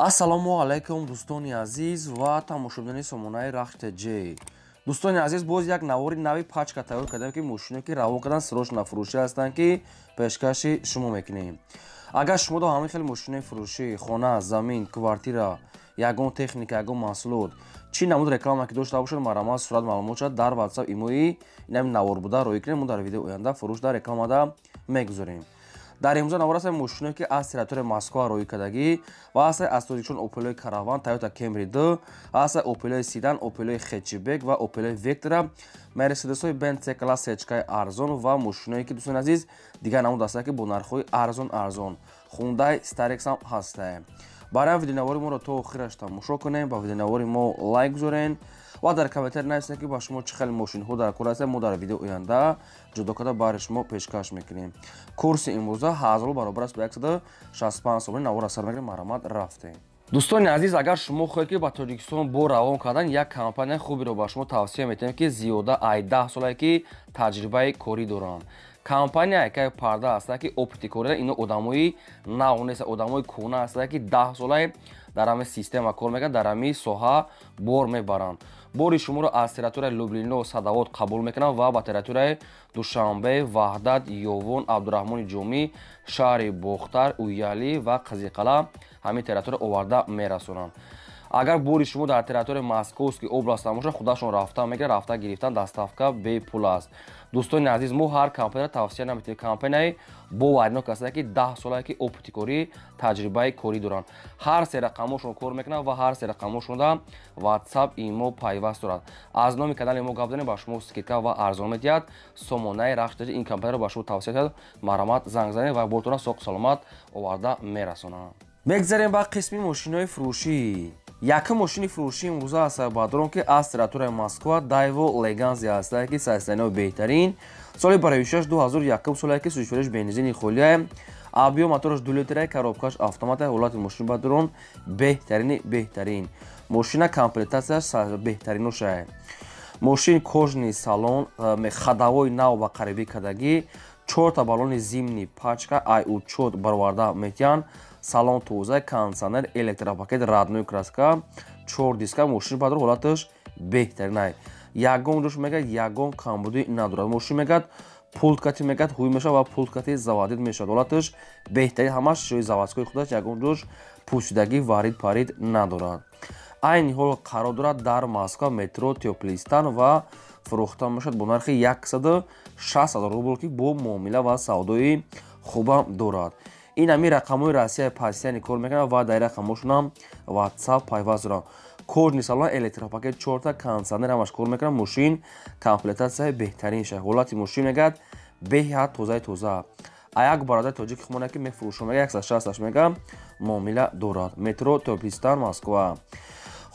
ассалому алайкум дӯстони азиз ва тамошобини сомонаи рахти ҷ. Дӯстони азиз, боз як навори нави пачка тайёр кардем ки мошине ки равон кардан сирош нафурӯшӣ ҳастанд ки пешкаши шумо мекунем. Агар шумо до ҳамин хеле мошинаи фурӯшӣ, хона, замин, квартира, ягон техника, ягон маҳсулот чӣ намуд реклама ки дошта бошад, марамат сурат маълумот шуд дар WhatsApp имои инами навор буда рӯй кунем. Мо дар видеои оянда фурӯшда рекламада мегузорем. дар имрӯза навор ҳастем мошиное ки аз территорияи Москва рӯй кардагӣ ва ҳастанд аз Тоҷикистон Opel Caravan, Toyota Camry 2, ҳастанд Opel Sedan, Opel Hatchback ва Opel Vectra, Mercedes-ҳои Benz C-Class H-ки арзон ва мошиное ки дӯстони азиз дигар намуд ҳастанд ки бо нархҳои арзон. Hyundai Starex ҳам ҳастанд. Барои видеонавори моро то охираш тамошо кунем, ба видеонавори мо лайк гузорен ва дар комментар нависед ки ба шумо чӣ хеле мошинҳо дар кор ҳастанд. Мо дар видеои оянда ҷудо карда барои шумо пешкаш мекунем. Курси имрӯза 1000 баробар аст ба 165 сомонӣ. навор аз сар мегирем, марамат рафтем. Дӯстони азиз, агар шумо хоҳед ки ба Тоҷикистон бо равон кардан як компания хубиро ба шумо тавсия метавонем ки зиёда ай 10 солае ки таҷрибаи корӣ доранд. Компания ки парда аст ки опити кори ино одамои нав нест, одамои кӯна аст ки 10 солае дар ҳамин система кор мекунанд, дар ҳамин соҳа бор мебаранд. бори шуморо аз территорияи Люблино, Садовод қабул мекунанд ва ба территорияи Душанбе, Ваҳдат, Ёвон, Абдураҳмони Ҷомӣ, шаҳри Бохтар, Уяли ва Қазиқала ҳамин территория оварда мерасонанд. агар бори шумо дар территорияи Московский област бошад, худашон рафта мегирад, рафта гирифтан доставка бепул аст. дӯстони азиз, мо ҳар компания тавсия наметавонем. компанияи боваринок аст ки 10 солае ки опити корӣ, таҷрибаи корӣ доранд. ҳар се рақамошон кор мекунанд ва ҳар се рақамошонда WhatsApp имо пайваст дорад. аз номи канали мо гап занем, ба шумо скидка ва арзон медиҳад. Сомонаи рахти ин компанияро ба шумо тавсия кард, марамат занг занед ва бортона соқ саломат оварда мерасонанд. мегзарем ба қисми мошинаҳои фурӯшӣ. якум мошини фурӯшии имрӯза аст бадрон ки аз территорияи Москва Daewoo Legacy аст ки сайзтаринои беҳтарин. соли барои 2001 солае ки сӯзишвориш бензини холия, объем мотораш 2 литра, коробкаш автомата, ҳолати мошини бадрон беҳтарин. мошина комплектатсияш беҳтариноша. мошин кожни салон, ходовой нав ба қарибӣ кардагӣ, 4 та баллони зимни пачка ай-учет бароварда метиҳанд. салон тоза, кондиционер, электропакет, родной краска, 4 диска. мошини бадрон ҳолаташ беҳтарин. ягон ҷош мегӯяд ягон камбудӣ надорад. мошин мегӯяд пулткати мегӯяд ҳуй мешавад ва пулткати заводид мешавад. ҳолаташ беҳтарин, ҳамаш шои заводскои худаш, ягон ҷош пусидагӣ варид парид надорад. айни ҳол қарор дорад дар Москва, метро, Теплистан ва фурӯхта мешавад бо нархи 160 000 рубл ки бо муомила ва савдои хубам дорад. ин ҳамин рақамҳои Россияи постоянно кор мекунанд ва дар рақамҳошонам WhatsApp пайваст доранд. кожни салон, электропакет, 4 та кондиционер ҳамаш кор мекунанд. мошин комплектатсияи беҳтаринша. ҳолати мошин мегӯяд беҳад тоза. як бародари тоҷик хумона ки мефурӯшам мегӯяд 160 мега муомила дорад. метро, Теплистан, Москва.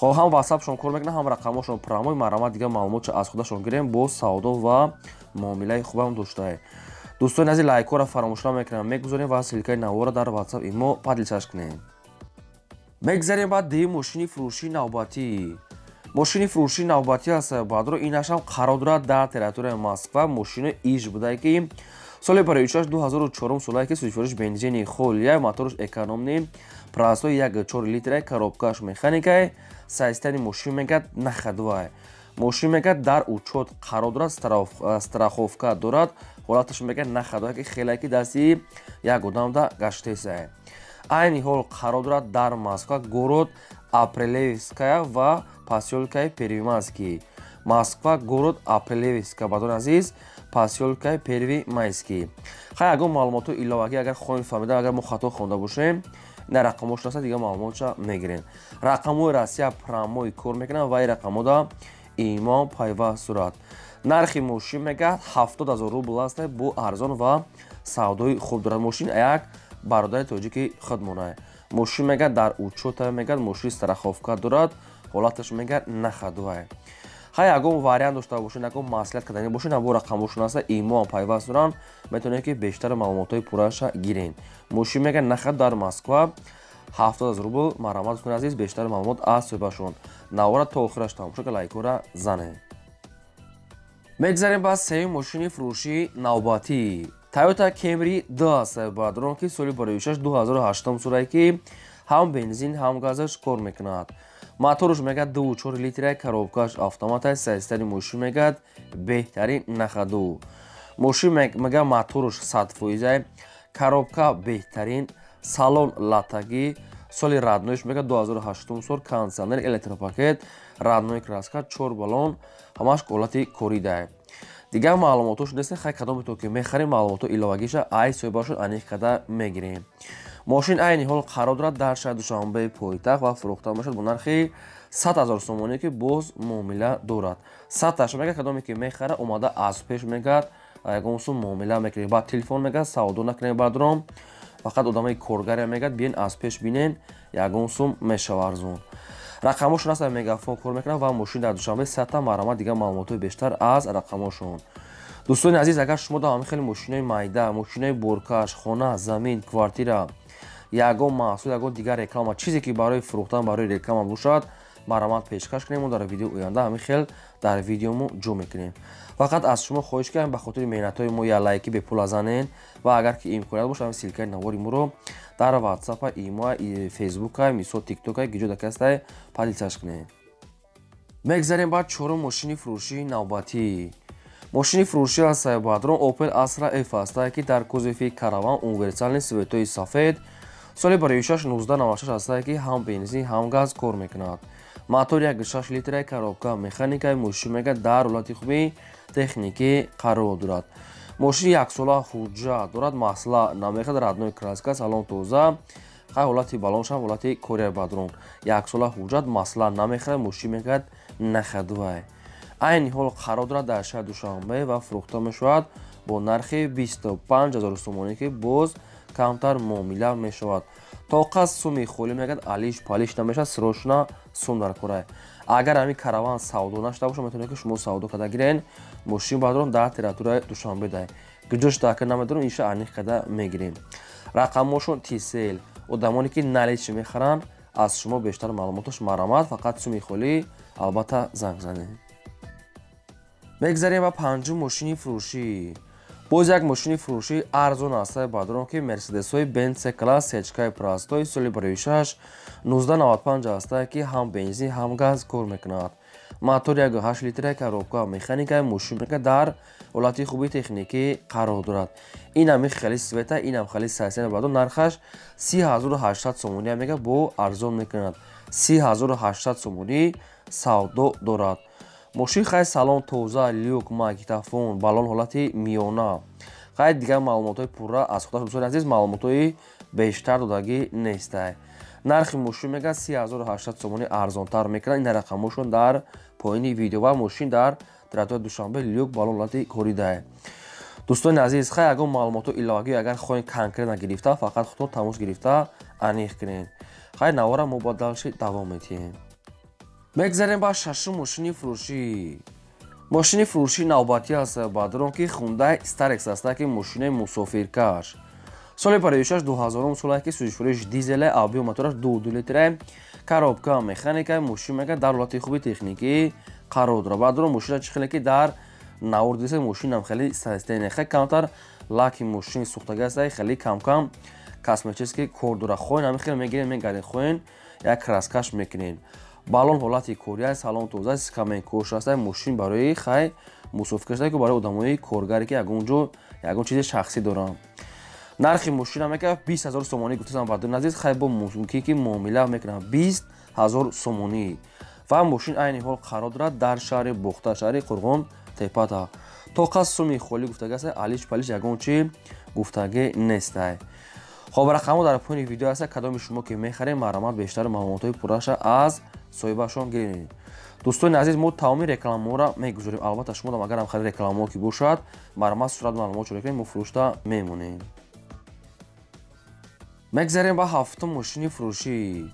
хоб ҳам WhatsApp-шон кор мекунад, ҳам рақамҳошон промой, марамат дига маълумотшо аз худашон гирем бо савдо ва муомилаи хубам дошта. дӯстони азиз, лайкҳоро фаромӯш намекунем, мегузорем ва силкаи навора дар WhatsApp имо падлисаш кунем. мегзарем ба ди мошини фурӯшии навбатӣ. мошини фурӯшии навбатӣ аст бадро, инашам қарор дорад дар территорияи Москва. мошина иш буда ки соли барои 2004 солае ки сӯзишвориш бензини холия, мотораш экономни, прасои 1.4 литра, коробкаш механикае, сайзтани мошин мегӯяд находвай. мошин мегӯяд дар учет қарор дорад, страховка дорад. ҳолаташ мегӯяд находвай ки хеле ки дасти як одамда гаштеса. айни ҳол қарор дорад дар Москва, город Апрелевская ва посёлкаи Первомайский. Москва, город Апрелевская, бадон азиз, посёлкаи Первомайский. ягон маълумоту иловагӣ агар хоҳем фаҳмида, агар мо хато хонда бошем, ина рақамош аст, дига маълумотша мегирем. рақамҳои Россия промой кор мекунанд ва ин рақамода имон пайваст дорад. нархи мошин мегӯяд 70 000 рубл аст, бо арзон ва савдои хуб дорад. мошин як бародари тоҷики худмона. мошин мегӯяд дар учета мегӯяд, мошин страховка дорад, ҳолаташ мегӯяд находвай. ягон вариант дошта бошед, ягон маслиҳат кардани бошед, бо рақамошон аст, имон пайваст доранд, метавонед ки бештар маълумотҳои пурраша гирем. мошин мегӯяд наход дар Москва, 70 000 рубл. марамат дӯстони азиз, бештар маълумот аз соҳибашон. навора то охираш тамошо ки лайкҳоро занед. мегзарем ба сеюм мошини фурӯшии навбатӣ. Toyota Camry 2 аст бадрон ки соли барои 2008 солае ки ҳам бензин, ҳам газаш кор мекунад. Мотораш мегӯяд 2.4 литри, коробкаш автомат аст, сайзтари мошин мегӯяд беҳтарин нахаду. Мошин мегӯяд мотораш 100%, коробка беҳтарин, салон латагӣ, соли радноиш мегӯяд 2008 сол, кондитсионер, электропакет, радной краска, 4 балон, ҳамаш ҳолати коридае. Дигар маълумотош нест, хай кадометон ки мехарем маълумото иловагиша ай соҳибашон аниқ када мегирем. Мошин айни ҳол қарор дорад дар шаҳри Душанбеи пойтахт ва фурӯхта мешавад бо нархи 100 000 сомонӣ ки боз муомила дорад. 100 мегӯяд кадоме ки мехара омада аз пеш мегӯяд ягон сум муомила мекунем. Ба телефон мегӯяд савдо накунем бардром. Фақат одамои коргаре мегӯяд биен аз пеш бинен ягон сум мешава арзон. рақамошон аст мегафон кор мекунад ва мошин дар Душанбе сата марамат дигар маълумотои бештар аз рақамошон. дӯстони азиз, агар шумо дар ҳамин хеле мошинои майда, мошинои боркаш, хона, замин, квартира, ягон маҳсул, ягон дигар реклама, чизе ки барои фурӯхтан, барои реклама бошад, марамат пешкаш кунем. Мо дар видеои оянда ҳамин хел дар видеомо ҷо мекунем. Фақат аз шумо хоҳиш кардем ба хотири меҳнатҳои мо я лайки бепула занен ва агар ки имконият бошад ҳамин силкаи навори моро дар ватсапа, имо, фейсбука, мисол тиктока гиҷо дакастай падилсаш кунем. мегзарем ба чорум мошини фурӯшии навбатӣ. мошини фурӯшӣ аз Сайбадрон Opel Astra F астае ки дар кузови караван универсални светои сафед соли барои 1996 астае ки ҳам бензин, ҳам газ кор мекунад. мотор 1.6 литри, коробка механикаи мошин мегӯяд дар ҳолати хуби техникӣ қарор дорад. мошин яксола ҳуҷҷат дорад, масъала намехад, радной краска, салон тоза, хай ҳолати балонш ҳам ҳолати кори бадрон. Яксола ҳуҷҷат, масъала намехад, мошин мегӯяд нахадвай. айни ҳол қарор дорад дар шаҳри Душанбе ва фурӯхта мешавад бо нархи 25 000 сомонӣ ки боз камтар муомила мешавад. тоқа суми холӣ мегӯяд алиш палиш намешавад, срочна сум дар корае. агар ҳамин караван савдо нашуда бошад, метавонед ки шумо савдо када гирен, мошин бадрон дар территорияи Душанбе дай. гиҷош таъкид намедорем, иша аниқ када мегирем. рақамошон тисел. одамоне ки наличи мехаранд, аз шумо бештар маълумотош марамат, фақат суми холӣ албатта занг занед. мегзарем ба панҷум мошини фурӯшӣ. боз як мошини фурӯшии арзон аст бадрон ки мерседесҳои Benz C-класс сечкаи простои соли барои 1995 астае ки ҳам бензин, ҳам газ кор мекунад. мотор 1.8 литри, коробка механикаи мошин мекунад дар ҳолати хуби техникӣ қарор дорад. инам хели света, инам хели сайсен бадрон, нархаш 3800 сомонӣ мегӯяд, бо арзон мекунад. 3800 сомонӣ савдо дорад. мошин хай салон тоза, люк, магнитофон, балон ҳолати миёна, хай дигар маълумотои пурра аз худаш. дӯстони азиз, маълумотои бештар додагӣ нестай. нархи мошин мегӯяд 3800 сомонӣ арзонтар мекунад. ин рақамошон дар поини видео ва мошин дар территорияи Душанбе, люк, балон ҳолати коридае. дӯстони азиз, хай ягон маълумото иловагӣ агар хоҳем конкретна гирифта, фақат худтон тамос гирифта аниқ кунед. хай навора мо ба далши давом медиҳем. мегзарем ба шашум мошини фурӯшӣ. мошини фурӯшии навбатӣ аст бадрон ки Hyundai Starex астае ки мошинаи мусофиркаш. соли барои 2000 солае ки сӯзишвориш дизеле, авбио мотораш 2 литре, коробка механикаи мошин мегӯяд дар ҳолати хуби техникӣ қарор дорад. бадрон мошина чӣ хеле ки дар навор диса мошинам хеле сайстене, хеле камтар лаки мошини сӯхтагӣ астае, хеле кам косметически кор дорад. хоҳен ҳамин хеле мегирен, мегарден, хоҳен як краскаш мекунен. балон ҳолати кория, салон тоза, скамен кош астае. мошин барои хай мусофиркаш ки барои одамои коргаре ки ягон ҷо ягон чизи шахсӣ доранд. нархи мошина мекунад 20 000 сомонӣ гуфтасам бадрон азиз, хай бо мумкин ки муомила мекунад 20 000 сомонӣ. ва мошин айни ҳол қарор дорад дар шаҳри бухта, шаҳри Қурғон Тепада. тоқа суми холӣ гуфтагӣ астае, алиш палиш ягон чи гуфтагӣ нестае. хоб рақамо дар поини видео астае, кадоми шумо ки мехарем марамат бештар маълумотои пурраша аз соҳибашон гиред. дӯстони азиз, мо тамоми рекламаҳоро мегузорем. албатта шумо дам агарам хариди рекламаҳо ки бошад, марамат сурат маълумот чоро кунем, мо фурӯшта мемонем. мегзарем ба ҳафтум мошини фурӯшӣ.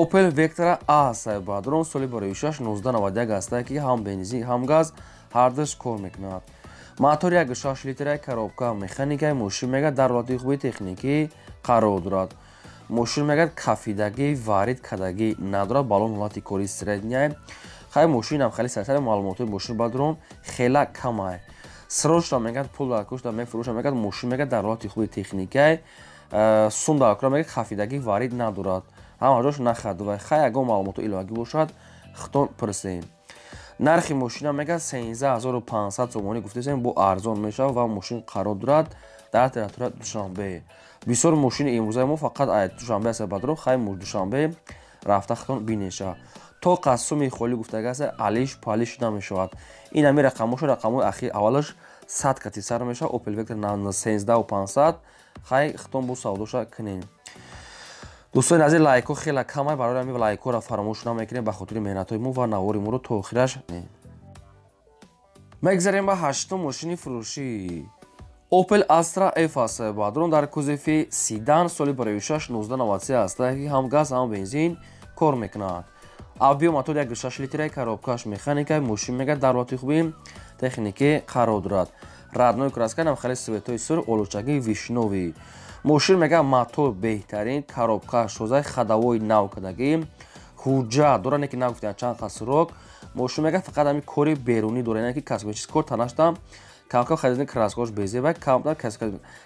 Opel Vectra A Сайбадрон соли барои 1991 астае ки ҳам бензин, ҳам газ ҳардуш кор мекунад. мотор 1.6 литри, коробка механикаи мошин мегӯяд дар ҳолати хуби техникӣ қарор дорад. мошин мегӯяд кафидагӣ, варид кадагӣ надорад, балон ҳолати кори средняе. хай мошинам хеле сайсаре, маълумотои мошин бадрон хела камае. срочна мегӯяд, пул дар кушта мефурӯша мегӯяд, мошин мегӯяд дар ҳолати хуби техникаи сум дар кора мегӯяд, кафидагӣ, варид надорад. ҳама ҷош нахадва. Хай ягон маълумоту иловагӣ бошад хитон пурсем. нархи мошина мега 13500 сомонӣ гуфтесем, бо арзон мешавад ва мошин қарор дорад дар территорияи Душанбе. Бисёр мошини имрӯзаи мо фақат Душанбе аст бадро, хай Душанбе рафта хитон бинеша. То қассуми холӣ гуфтагааст алиш палиш намешавад. Ин ами рақамошу рақамои ахир аввалаш 100 кати сар мешавад. Opel Vectra 13500 хай хитон бо савдоша кунем. дӯстони азиз, лайкҳо хеле камай, барои ҳамин лайкҳоро фаромӯш намекунем ба хотири меҳнатҳои мо ва навори моро то охираш. мегзарем ба ҳаштум мошини фурӯшӣ. Opel Astra F аст бадрон, дар кузофи седан, соли 2006 1993 аст, ки ҳам газ ҳам бензин кор мекунад. Авбиомотор 1.6 литраи коробкаш механика, мошин мега дар ҳолати хуби техникӣ қарор дорад. раднои краска намхали светои сур, олучаги вишнови. мошин мега мотор беҳтарин, коробка шозаи хадавои нав кардагӣ, ҳуҷҷат дора, не ки нагуфтем чанд қасрок. мошин мега фақат ҳами кори берунӣ дора, яъне ки косметический кор танашта камкам харидани краскаош безеба, камтар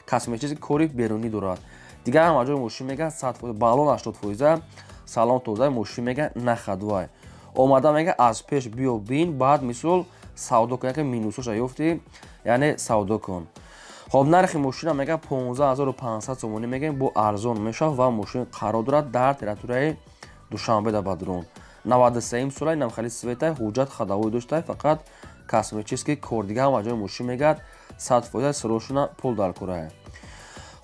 косметический кори берунӣ дорад. дигар ҳама ҷои мошин мега 100%, балон 80%, салон тоза, мошин мега нахадвай. омада мега аз пеш биё бин, баъд мисол савдо кун, яке минусоша ёфти, яъне савдо кун. хоб нархи мошина мега 15500 сомонӣ мегем, бо арзон мешавад ва мошин қарор дорад дар территорияи Душанбе да бадрон. 93 солаи, намхали светай, ҳуҷҷат хадавои доштаи, фақат косметический кор. Дигар ҳама ҷои мошин мегад 100% сирошуна пул дар курае.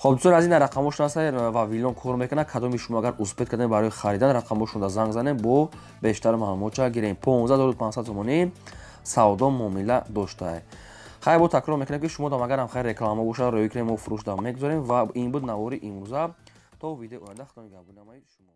хоб дӯстони азиз, рақамош настай ва вилон кор мекунад. Кадоми шумо агар успед кардем барои харидан, рақамошонда занг занем, бо бештар маълумота гирем. 15500 сомонӣ савдо муомила доштае. хай бо такрор мекунем ки шумо дам агарам хай реклама бошад, рӯи кунем, мо фурӯш дам мегузорем. ва ин буд навори имрӯза. то видео оянда хитони гап будамаи шумо.